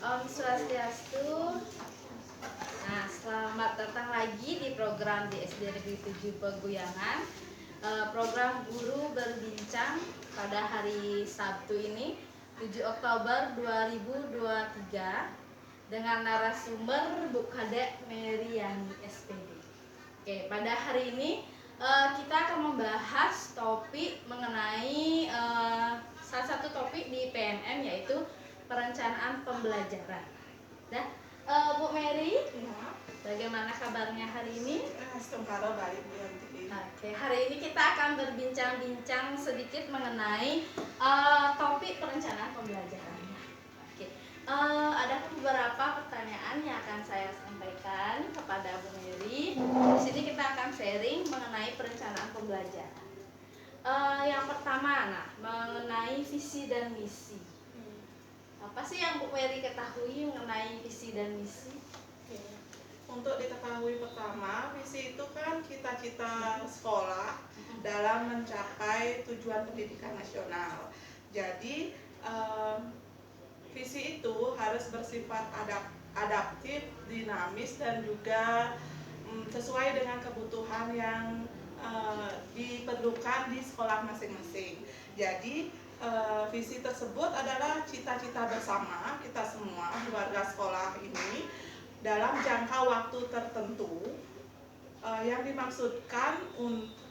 Om Swastiastu. Nah, selamat datang lagi di program di SD Negeri 7 Peguyangan. Program Guru Berbincang pada hari Sabtu ini, 7 Oktober 2023, dengan narasumber Bu Kadek Meriani SPD. Oke, pada hari ini kita akan membahas topik mengenai salah satu topik di PNM, yaitu perencanaan pembelajaran. Nah, Bu Mary, bagaimana kabarnya hari ini? Sementara baik Bu Yanti. Oke, hari ini kita akan berbincang-bincang sedikit mengenai topik perencanaan pembelajaran. Oke, ada beberapa pertanyaan yang akan saya sampaikan kepada Bu Mary. Di sini kita akan sharing mengenai perencanaan pembelajaran. Yang pertama, mengenai visi dan misi. Apa sih yang Bu Mary ketahui mengenai visi dan misi? Untuk diketahui pertama, visi itu kan cita-cita sekolah dalam mencapai tujuan pendidikan nasional. Jadi visi itu harus bersifat adaptif, dinamis, dan juga sesuai dengan kebutuhan yang diperlukan di sekolah masing-masing. Jadi visi tersebut adalah cita-cita bersama kita semua keluarga sekolah ini dalam jangka waktu tertentu yang dimaksudkan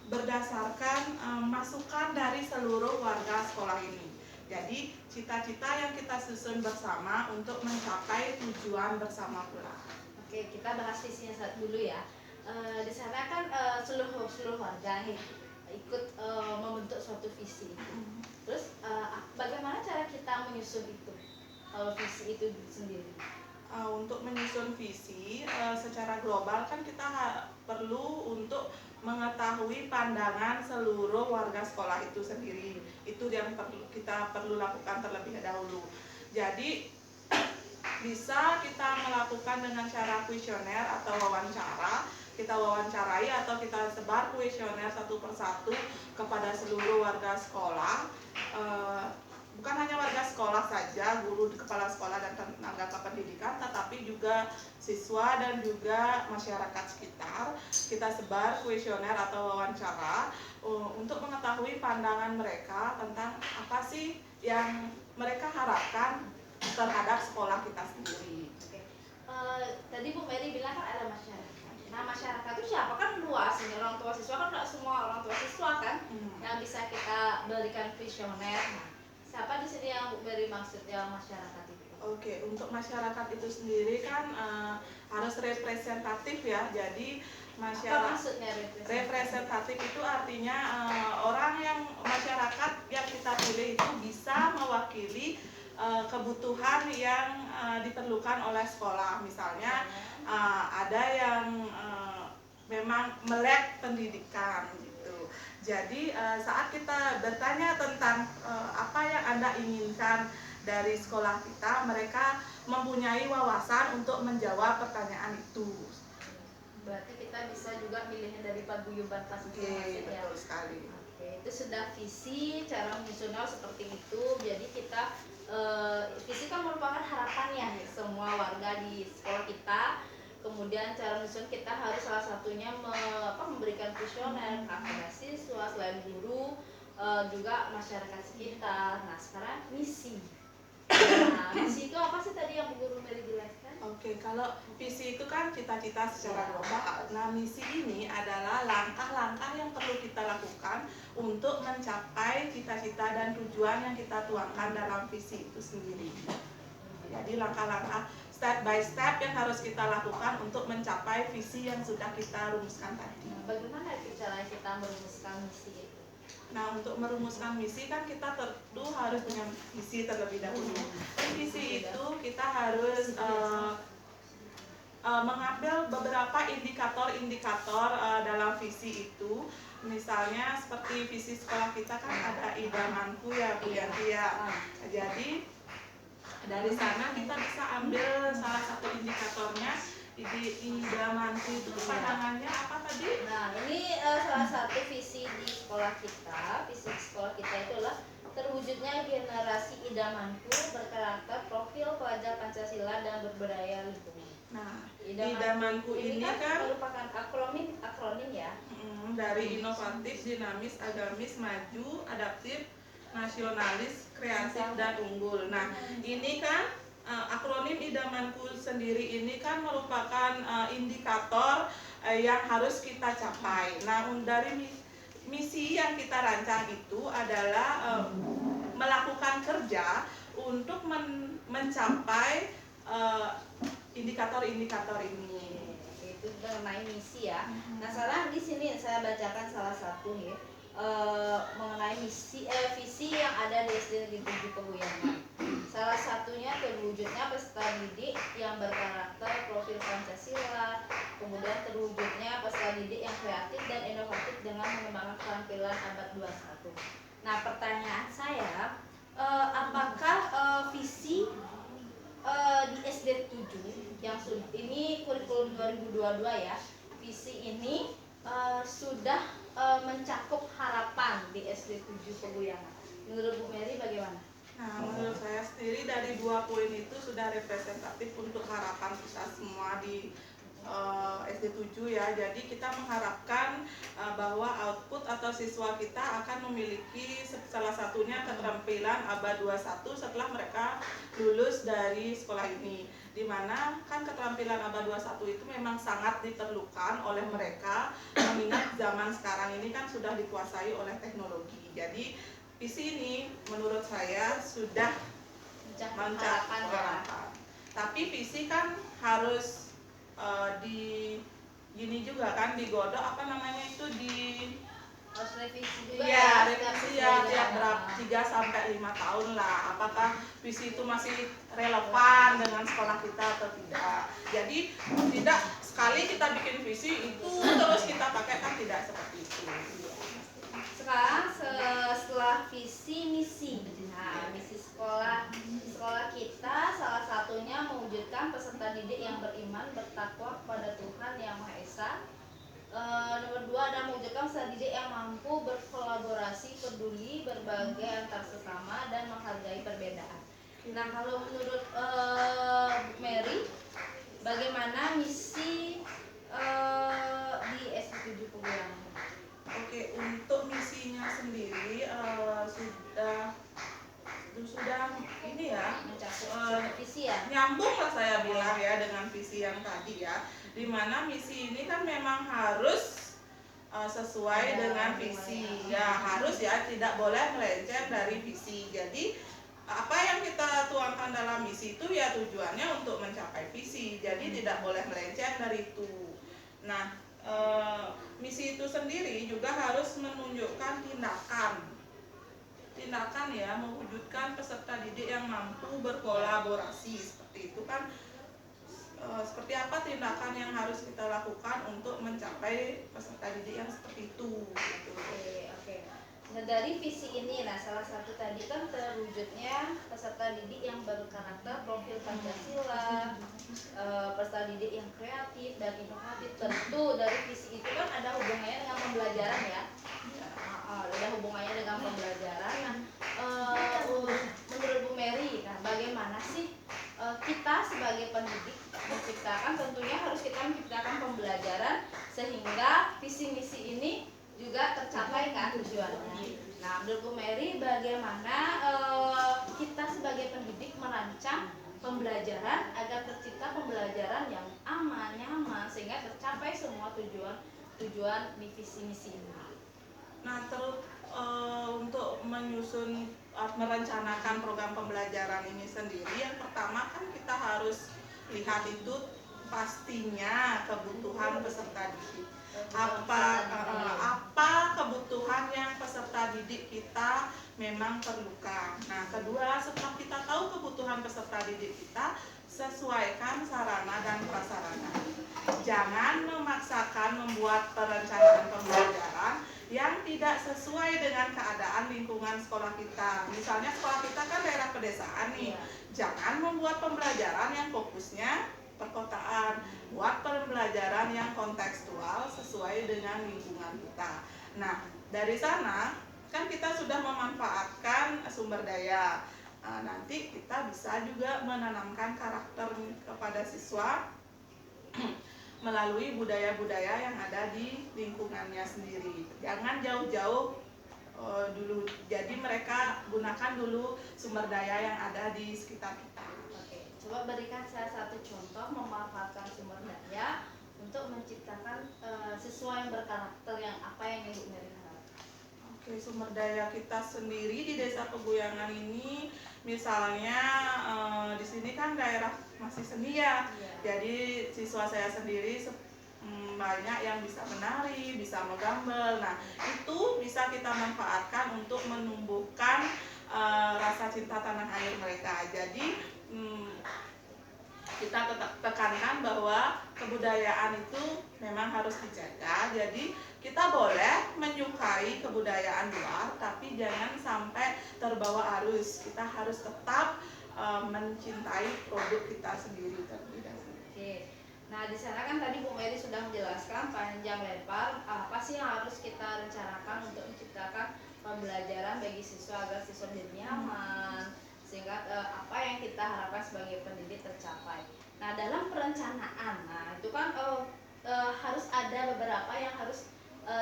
berdasarkan masukan dari seluruh warga sekolah ini. Jadi cita-cita yang kita susun bersama untuk mencapai tujuan bersama pula. Oke, kita bahas visinya dulu ya. Di sana kan seluruh warga nih ikut membentuk suatu visi. Terus bagaimana cara kita menyusun itu? Kalau visi itu sendiri? Untuk menyusun visi secara global kan kita perlu untuk mengetahui pandangan seluruh warga sekolah itu sendiri. Itu yang kita perlu lakukan terlebih dahulu. Jadi bisa kita melakukan dengan cara kuesioner atau wawancara. Kita wawancarai atau kita sebar kuesioner satu persatu kepada seluruh warga sekolah. Bukan hanya warga sekolah saja, guru, kepala sekolah, dan tenaga kependidikan, tetapi juga siswa dan juga masyarakat sekitar. Kita sebar kuesioner atau wawancara untuk mengetahui pandangan mereka tentang apa sih yang mereka harapkan terhadap sekolah kita sendiri. Oke. Tadi Bu Mary bilang kan ada masyarakat. Nah, masyarakat itu siapa? Kan luas ini, orang tua siswa kan tidak semua orang tua siswa kan yang bisa kita berikan kuesioner. Siapa di sini yang Bu Mary maksud yang masyarakat itu? Oke, untuk masyarakat itu sendiri kan harus representatif ya. Jadi masyarakat. Apa maksudnya representatif itu artinya orang yang masyarakat yang kita pilih itu bisa mewakili kebutuhan yang diperlukan oleh sekolah. Misalnya ada yang memang melek pendidikan gitu. Jadi saat kita bertanya tentang apa yang Anda inginkan dari sekolah kita, mereka mempunyai wawasan untuk menjawab pertanyaan itu. Berarti kita bisa juga milihnya dari paguyuban kelas masing-masing ya. Betul sekali. Oke, itu sudah visi, cara menyusunnya seperti itu. Jadi kita visi kan merupakan harapannya semua warga di sekolah kita. Kemudian cara menyusun kita harus salah satunya memberikan kuesioner kepada siswa, selain guru juga masyarakat sekitar. Nah, sekarang misi. Nah, misi itu apa sih tadi yang Bu Guru Mary jelaskan? Oke, kalau visi itu kan cita-cita secara global. Nah, misi ini adalah langkah-langkah yang perlu kita lakukan untuk mencapai cita-cita dan tujuan yang kita tuangkan dalam visi itu sendiri. Jadi langkah-langkah step by step yang harus kita lakukan untuk mencapai visi yang sudah kita rumuskan tadi. Bagaimana cara kita merumuskan misi itu? Nah, untuk merumuskan misi kan kita tentu harus punya visi terlebih dahulu. Di visi itu kita harus mengambil beberapa indikator-indikator dalam visi itu. Misalnya seperti visi sekolah kita kan ada idamanku ya Bu Yanti ya. Jadi dari sana kita bisa ambil salah satu indikatornya. Idamanku itu pandangannya apa tadi? Nah, ini salah satu visi di sekolah kita. Visi sekolah kita itu adalah terwujudnya generasi idamanku berkarakter, profil, pelajar Pancasila dan berbudaya lingkungan. Nah, idamanku ini kan merupakan akronim ya. Dari inovatif, dinamis, agamis, maju, adaptif, nasionalis, kreatif, dan unggul. Nah, ini kan akronim idamanku sendiri ini kan merupakan indikator yang harus kita capai. Nah, dari misi yang kita rancang itu adalah melakukan kerja untuk mencapai indikator-indikator ini. Itu mengenai misi ya. Nah, sekarang di sini saya bacakan salah satu ya, mengenai visi yang ada di SD Negeri 7 Peguyangan. Salah satunya terwujudnya peserta didik yang berkarakter, profil Pancasila, kemudian terwujudnya peserta didik yang kreatif dan inovatif dengan mengembangkan keterampilan abad 21. Nah, pertanyaan saya, apakah visi di SD 7 yang ini kurikulum 2022 ya, visi ini sudah mencakup harapan di SD 7 Peguyangan. Menurut Bu Mary bagaimana? Nah, menurut saya sendiri dari 2 poin itu sudah representatif untuk harapan kita semua di SD 7 ya. Jadi kita mengharapkan bahwa output atau siswa kita akan memiliki salah satunya keterampilan abad 21 setelah mereka lulus dari sekolah ini. Dimana kan keterampilan abad 21 itu memang sangat diperlukan oleh mereka, mengingat zaman sekarang ini kan sudah dikuasai oleh teknologi. Jadi visi ini menurut saya sudah mencapai harapan. Tapi visi kan harus gini juga kan, digodok apa namanya itu, harus revisi juga ya, revisi ya tiap berapa 3 sampai 5 tahun lah. Apakah visi itu masih relevan dengan sekolah kita atau tidak. Jadi tidak sekali kita bikin visi itu terus kita pakai, kan tidak seperti itu. Sekarang setelah visi misi, nah misi sekolah kita salah satunya mewujudkan peserta didik yang beriman, bertakwa kepada Tuhan Yang Maha Esa. Nomor 2 ada mewujudkan peserta didik yang mampu berkolaborasi, peduli, berbagi antar sesama dan menghargai perbedaan. Nah, kalau menurut Mary, bagaimana misi di SD 7 Peguyangan? Oke, untuk misinya sendiri sudah ini ya, visi ya, nyambung lah saya bilang ya dengan visi yang tadi ya, dimana misi ini kan memang harus sesuai dengan visi ya, harus ya, tidak boleh melenceng dari visi. Jadi apa yang kita tuangkan dalam misi itu ya tujuannya untuk mencapai visi, jadi tidak boleh melenceng dari itu. Nah, misi itu sendiri juga harus menunjukkan tindakan ya, mewujudkan peserta didik yang mampu berkolaborasi. Seperti itu kan, seperti apa tindakan yang harus kita lakukan untuk mencapai peserta didik yang seperti itu gitu. Oke. Nah, dari visi ini, nah salah satu tadi kan terwujudnya peserta didik yang berkarakter, profil Pancasila, peserta didik yang kreatif dan inovatif. Tentu dari visi itu kan ada hubungannya dengan pembelajaran ya. Ada hubungannya dengan pembelajaran. Nah, menurut Bu Mary, nah bagaimana sih kita sebagai pendidik menciptakan, tentunya harus kita menciptakan pembelajaran sehingga visi misi ini juga tercapai kan tujuannya. Nah, menurut Bu Mary, bagaimana kita sebagai pendidik merancang pembelajaran agar tercipta pembelajaran yang aman, nyaman, sehingga tercapai semua tujuan di visi misi ini. Nah, untuk merencanakan program pembelajaran ini sendiri, yang pertama kan kita harus lihat itu pastinya kebutuhan peserta didik. Apa kebutuhan yang peserta didik kita memang perlukan. Nah, kedua, setelah kita tahu kebutuhan peserta didik kita, sesuaikan sarana dan prasarana. Jangan memaksakan membuat perencanaan pembelajaran yang tidak sesuai dengan keadaan lingkungan sekolah kita. Misalnya sekolah kita kan daerah pedesaan nih, jangan membuat pembelajaran yang fokusnya perkotaan, buat pembelajaran yang kontekstual sesuai dengan lingkungan kita. Nah, dari sana kan kita sudah memanfaatkan sumber daya. Nanti kita bisa juga menanamkan karakter kepada siswa melalui budaya-budaya yang ada di lingkungannya sendiri. Jangan jauh-jauh dulu. Jadi mereka gunakan dulu sumber daya yang ada di sekitar kita. Oke, coba berikan saya satu contoh memanfaatkan sumber daya untuk menciptakan siswa yang berkarakter yang apa yang Ibu Mary harapkan. Oke, sumber daya kita sendiri di Desa Peguyangan ini, misalnya di sini kan daerah masih seni ya. Iya. Jadi siswa saya sendiri banyak yang bisa menari, bisa menggambar. Nah, itu bisa kita manfaatkan untuk menumbuhkan rasa cinta tanah air mereka. Jadi kita tetap tekankan bahwa kebudayaan itu memang harus dijaga. Jadi kita boleh menyukai kebudayaan luar, tapi jangan sampai terbawa arus. Kita harus tetap mencintai produk kita sendiri terlebih dahulu. Oke. Nah, di sana kan tadi Bu Mary sudah menjelaskan panjang lebar apa sih yang harus kita rencanakan untuk menciptakan pembelajaran bagi siswa agar siswa menjadi nyaman, sehingga apa yang kita harapkan sebagai pendidik tercapai. Nah, dalam perencanaan, nah itu kan harus ada beberapa yang harus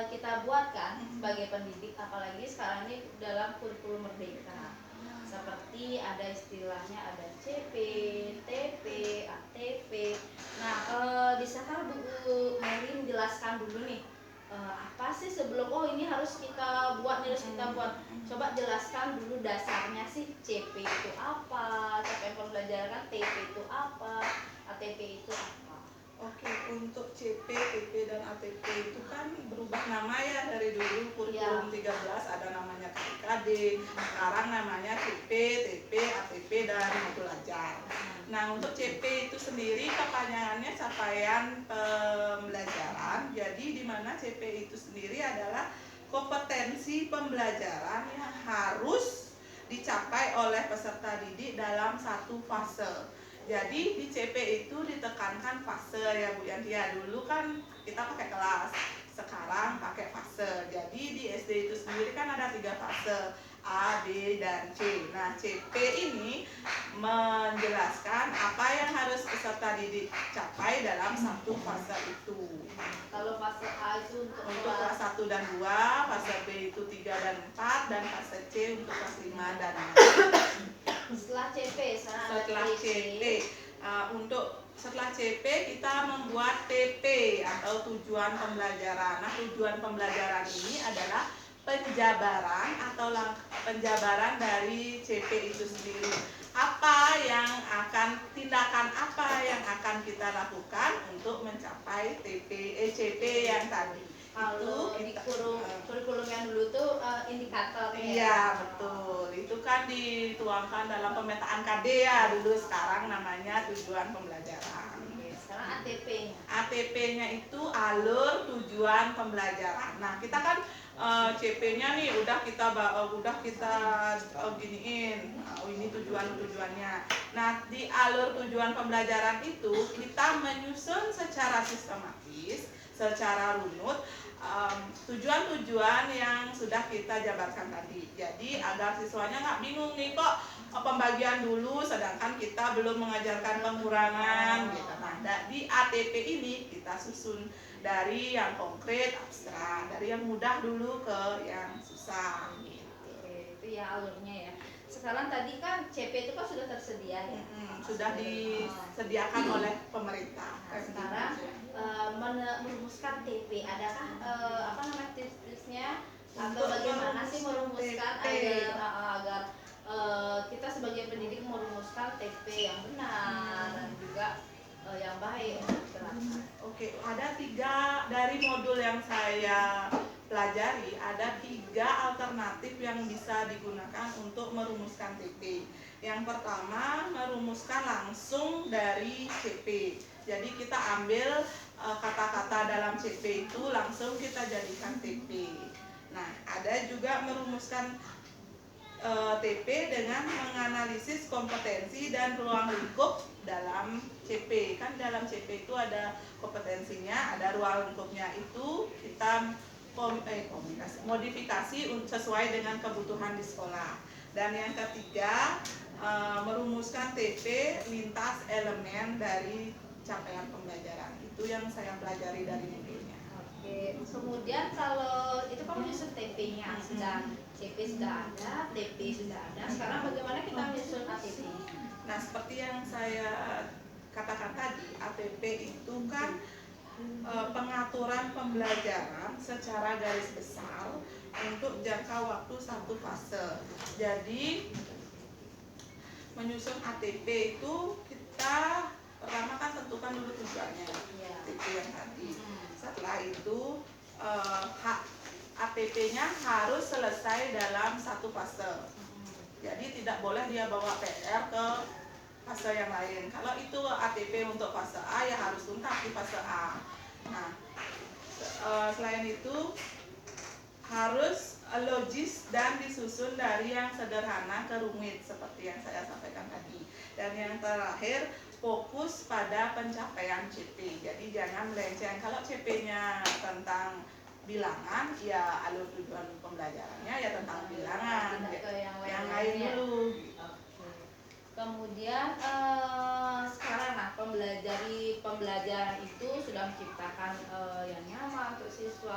kita buat kan sebagai pendidik, apalagi sekarang ini dalam kurikulum merdeka. Seperti ada istilahnya ada CP, TP, ATP. Nah, bisa kan Bu Mary menjelaskan dulu nih apa sih sebelum ini harus kita buat, harus kita buat. Coba jelaskan dulu dasarnya sih CP itu apa, capaian pembelajaran, TP itu apa, ATP itu apa. Oke, untuk CP, TP, dan ATP itu kan berubah nama ya dari dulu. Kurikulum 13 ada namanya KIKD, sekarang namanya CP, TP, ATP, dan modul ajar. Nah, untuk CP itu sendiri kepanjangannya capaian pembelajaran. Jadi di mana CP itu sendiri adalah kompetensi pembelajaran yang harus dicapai oleh peserta didik dalam satu fase. Jadi di CP itu ditekankan fase ya Bu Yanti ya. Dulu kan kita pakai kelas, sekarang pakai fase. Jadi di SD itu sendiri kan ada 3 fase, A, B, dan C. Nah, CP ini menjelaskan apa yang harus peserta didik capai dalam satu fase itu. Kalau fase A itu untuk kelas 1 dan 2, fase B itu 3 dan 4, dan fase C untuk kelas 5 dan 6. Setelah CP, setelah CP kita membuat TP atau tujuan pembelajaran. Nah, tujuan pembelajaran ini adalah penjabaran atau penjabaran dari CP itu sendiri. Tindakan apa yang akan kita lakukan untuk mencapai CP yang tadi. Kalau di kurikulum yang dulu tuh indikator ya. Iya, betul. Itu kan dituangkan dalam pemetaan KD ya dulu, sekarang namanya tujuan pembelajaran. Sekarang ATP-nya. ATP-nya itu alur tujuan pembelajaran. Nah, kita kan CP-nya nih udah kita giniin. Ini tujuannya. Nah, di alur tujuan pembelajaran itu kita menyusun secara sistematis, secara runut tujuan-tujuan yang sudah kita jabarkan tadi. Jadi agar siswanya nggak bingung nih, kok pembagian dulu sedangkan kita belum mengajarkan pengurangan gitu. Nah, di ATP ini kita susun dari yang konkret, abstrak, dari yang mudah dulu ke yang susah gitu. Oke, itu ya alurnya ya. Sekarang tadi kan CP itu kan sudah tersedia ya. Sudah disediakan oleh pemerintah. Nah, sekarang merumuskan TP, adakah tips-tipsnya atau bagaimana sih merumuskan agar kita sebagai pendidik merumuskan TP yang benar dan juga yang baik untuk diterapkan. Oke, ada 3 dari modul yang saya pelajari, ada 3 alternatif yang bisa digunakan untuk merumuskan TP. Yang pertama, merumuskan langsung dari CP. Jadi kita ambil kata-kata dalam CP itu langsung kita jadikan TP. Nah, ada juga merumuskan TP dengan menganalisis kompetensi dan ruang lingkup dalam CP. Kan dalam CP itu ada kompetensinya, ada ruang lingkupnya. Itu kita modifikasi sesuai dengan kebutuhan di sekolah. Dan yang ketiga, merumuskan TP lintas elemen dari capaian pembelajaran. Itu yang saya pelajari dari modulnya. Oke, kemudian kalau itu kan menyusun TP-nya, sudah CP sudah ada, TP sudah ada. Sekarang bagaimana kita menyusun ATP? Nah, seperti yang saya katakan tadi, ATP itu kan pengaturan pembelajaran secara garis besar untuk jangka waktu satu fase. Jadi menyusun ATP itu kita pertama kan tentukan dulu tujuannya, ATP yang tadi. Setelah itu ATP-nya harus selesai dalam satu fase. Jadi tidak boleh dia bawa PR ke fase yang lain. Kalau itu ATP untuk fase A, ya harus tuntas di fase A. Nah, selain itu harus logis dan disusun dari yang sederhana ke rumit seperti yang saya sampaikan tadi. Dan yang terakhir, fokus pada pencapaian CP. Jadi jangan melenceng. Kalau CP-nya tentang bilangan, ya alur tujuan pembelajarannya ya tentang bilangan. Yang lain dulu. Kemudian sekarang pembelajaran itu sudah menciptakan yang nyaman untuk siswa,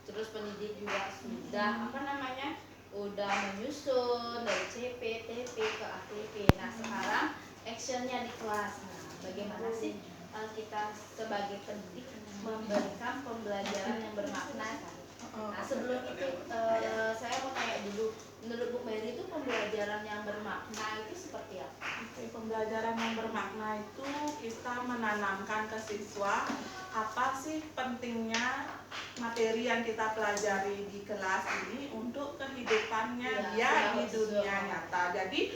terus pendidik juga sudah udah menyusun dari CP, TP ke ATP. Nah, sekarang actionnya di kelas. Nah, bagaimana sih kita sebagai pendidik memberikan pembelajaran yang bermakna? Nah, sebelum itu saya mau tanya dulu, menurut Bu Mary itu pembelajaran yang bermakna itu seperti apa? Pembelajaran yang bermakna itu kita menanamkan ke siswa apa sih pentingnya materi yang kita pelajari di kelas ini untuk kehidupannya dia di dunia nyata. Jadi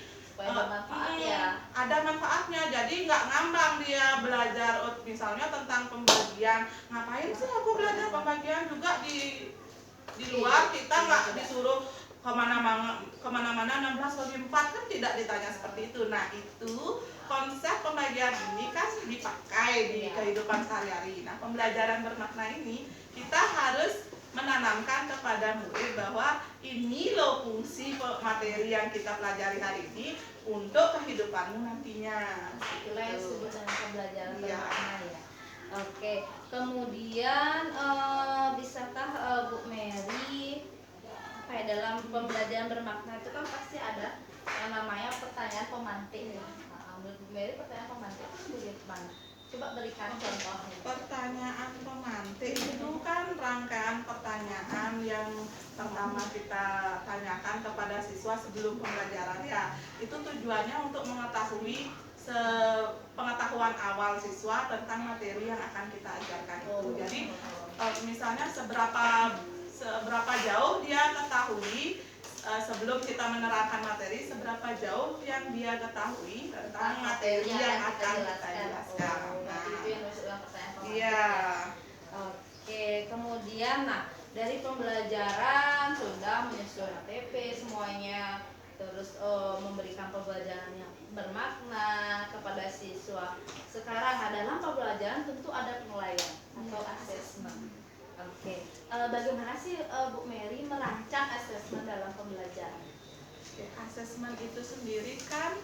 ada manfaatnya, jadi nggak ngambang dia belajar misalnya tentang pembagian. Ngapain sih aku belajar pembagian juga di luar, kita nggak disuruh kemana-mana 16/4 kan tidak ditanya seperti itu. Nah, itu konsep pembagian ini kan dipakai di kehidupan sehari-hari. Nah, pembelajaran bermakna ini kita harus menanamkan kepada murid bahwa ini loh fungsi materi yang kita pelajari hari ini untuk kehidupanmu nantinya. Itulah yang disebut dengan pembelajaran bermakna ya. Oke, kemudian bisakah Bu Mary dalam pembelajaran bermakna itu kan pasti ada yang namanya pertanyaan pemantik. Menurut Bu Mary pertanyaan pemantik itu bagaimana? Coba berikan contohnya. Pertanyaan pemantik itu kan rangkaian pertanyaan yang pertama kita tanyakan kepada siswa sebelum pembelajaran ya. Itu tujuannya untuk mengetahui pengetahuan awal siswa tentang materi yang akan kita ajarkan itu. Jadi misalnya seberapa jauh dia ketahui sebelum kita menerangkan materi, seberapa jauh yang dia ketahui tentang materi yang akan kita jelaskan. Itu yang maksudnya pertanyaan pemantik. Iya. Oke, kemudian dari pembelajaran sudah menyusun ATP semuanya, terus memberikan pembelajaran yang bermakna kepada siswa. Sekarang dalam pembelajaran tentu ada penilaian atau assessment. Oke, bagaimana sih Bu Mary merancang asesmen dalam pembelajaran? Asesmen itu sendiri kan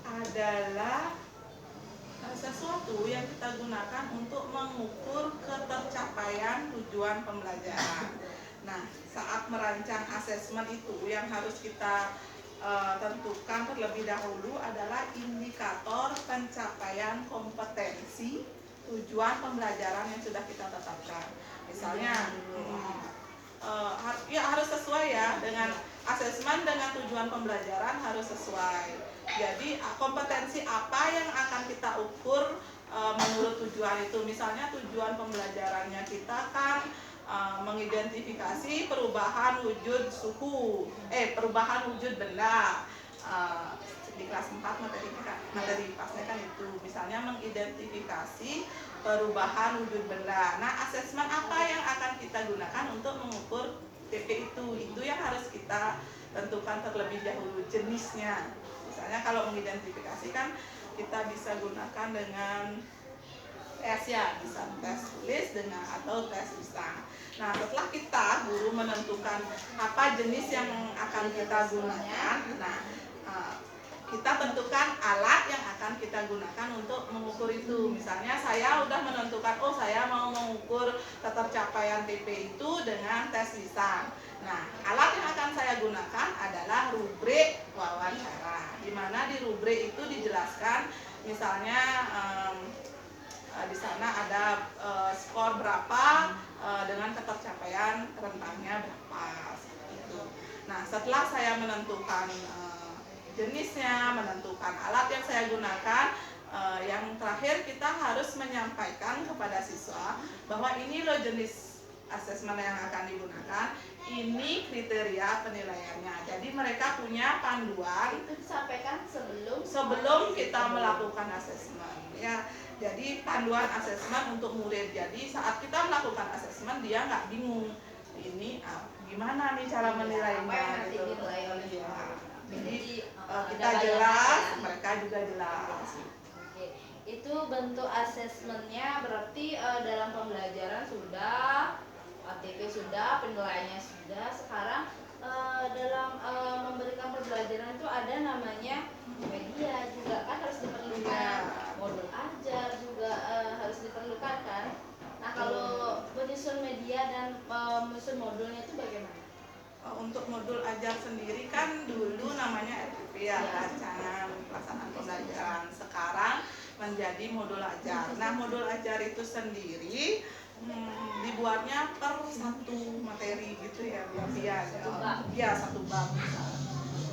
adalah sesuatu yang kita gunakan untuk mengukur ketercapaian tujuan pembelajaran. Nah, saat merancang asesmen itu yang harus kita tentukan terlebih dahulu adalah indikator pencapaian kompetensi tujuan pembelajaran yang sudah kita tetapkan. Misalnya harus sesuai ya dengan asesmen, dengan tujuan pembelajaran harus sesuai. Jadi kompetensi apa yang akan kita ukur menurut tujuan itu. Misalnya tujuan pembelajarannya kita kan mengidentifikasi perubahan wujud perubahan wujud benda. Di kelas 4 materi pasnya kan itu. Misalnya mengidentifikasi perubahan wujud benda. Nah, asesmen apa yang akan kita gunakan untuk mengukur TP itu yang harus kita tentukan terlebih dahulu jenisnya. Misalnya kalau mengidentifikasi kan kita bisa gunakan dengan tes ya, bisa tes tulis dengan atau tes lisan. Nah, setelah kita guru menentukan apa jenis yang akan kita gunakan, nah kita tentukan alat yang akan kita gunakan untuk mengukur itu. Misalnya saya udah menentukan, oh saya mau mengukur ketercapaian TP itu dengan tes lisan. Nah, alat yang akan saya gunakan adalah rubrik wawancara. Di mana di rubrik itu dijelaskan, misalnya di sana ada skor berapa dengan ketercapaian rentangnya berapa, seperti itu. Nah, setelah saya menentukan jenisnya, menentukan alat yang saya gunakan, yang terakhir kita harus menyampaikan kepada siswa bahwa ini loh jenis asesmen yang akan digunakan, ini kriteria penilaiannya. Jadi mereka punya panduan. Itu disampaikan sebelum kita melakukan asesmen ya. Jadi panduan asesmen untuk murid. Jadi saat kita melakukan asesmen dia nggak bingung ini gimana nih cara menilainya gitu. Jadi kita jelas, mereka juga jelas. Oke, itu bentuk asesmennya berarti dalam pembelajaran sudah, ATP sudah, penilaiannya sudah. Sekarang dalam memberikan pembelajaran itu ada namanya media juga kan harus diperlukan, modul ajar juga harus diperlukan kan. Nah, kalau menyusun media dan menyusun modulnya itu bagaimana? Untuk modul ajar sendiri kan dulu namanya RPP ya, rancangan pelaksanaan pembelajaran. Sekarang menjadi modul ajar. Nah, modul ajar itu sendiri dibuatnya per satu materi gitu ya, ya satu bab.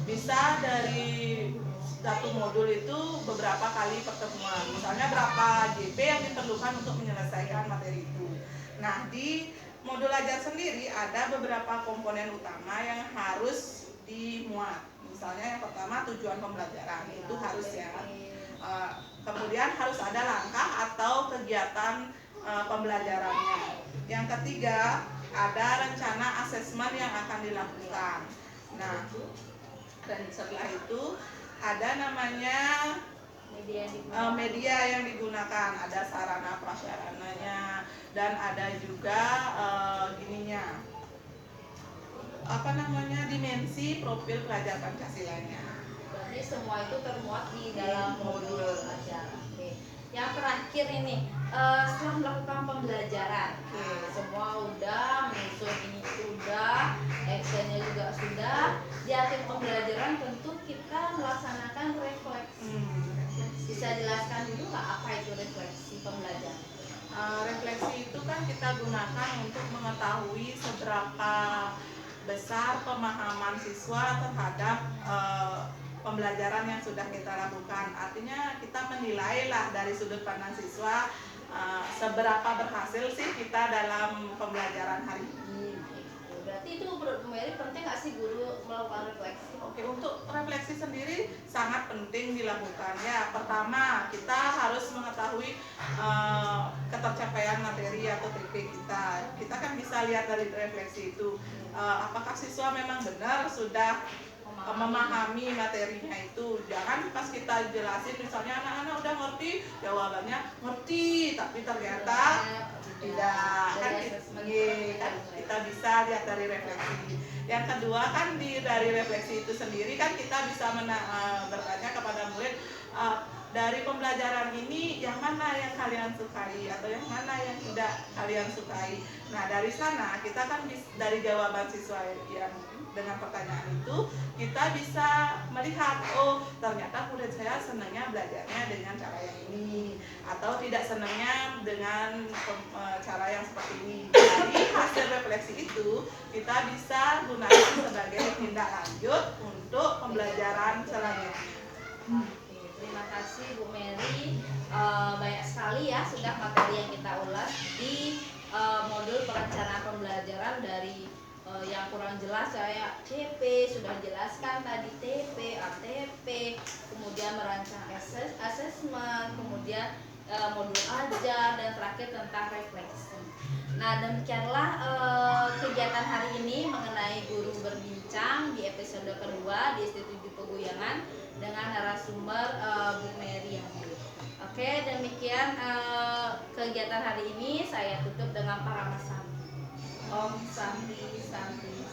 Bisa dari satu modul itu beberapa kali pertemuan. Misalnya berapa JP yang diperlukan untuk menyelesaikan materi itu. Nah, di modul ajar sendiri ada beberapa komponen utama yang harus dimuat. Misalnya yang pertama tujuan pembelajaran, itu harus ya. Kemudian harus ada langkah atau kegiatan pembelajarannya. Yang ketiga, ada rencana asesmen yang akan dilakukan. Nah, dan setelah itu ada namanya media yang digunakan, ada sarana prasarananya, dan ada juga dimensi profil pelajar Pancasilanya. Berarti semua itu termuat di dalam modul ajar. Oke. Yang terakhir ini, setelah melakukan pembelajaran, semua udah, menyusun ini sudah, actionnya juga sudah. Di akhir pembelajaran tentu kita melaksanakan refleksi. Bisa jelaskan dulu nggak apa itu refleksi pembelajaran? Refleksi itu kan kita gunakan untuk mengetahui seberapa besar pemahaman siswa terhadap pembelajaran yang sudah kita lakukan. Artinya kita menilai lah dari sudut pandang siswa seberapa berhasil sih kita dalam pembelajaran hari ini. Berarti itu penting nggak sih guru melakukan refleksi? Oke, untuk refleksi sendiri sangat penting dilakukan ya. Pertama, kita harus mengetahui ketercapaian materi atau TP kita. Kita kan bisa lihat dari refleksi itu apakah siswa memang benar sudah memahami materinya itu. Jangan pas kita jelasin misalnya anak-anak udah ngerti, jawabannya ngerti tapi ternyata tidak kan, kita bisa lihat dari refleksi. Yang kedua kan dari refleksi itu sendiri kan kita bisa bertanya kepada murid dari pembelajaran ini yang mana yang kalian sukai atau yang mana yang tidak kalian sukai. Nah, dari sana kita kan dari jawaban siswa yang dengan pertanyaan itu kita bisa melihat, oh ternyata murid saya senangnya belajarnya dengan cara yang ini atau tidak senangnya dengan cara yang seperti ini. Jadi hasil refleksi itu kita bisa gunakan sebagai tindak lanjut untuk pembelajaran selanjutnya. Terima kasih Bu Mary, banyak sekali ya sudah materi yang kita ulas di modul perencanaan pembelajaran. Dari yang kurang jelas saya CP sudah jelaskan tadi, TP, ATP, kemudian merancang asesmen, kemudian modul ajar, dan terakhir tentang refleksi. Nah, demikianlah kegiatan hari ini mengenai guru berbincang di episode kedua di SD7 Peguyangan dengan narasumber Bu Mary. Oke, demikian kegiatan hari ini saya tutup dengan paramasam. Om Santi Santi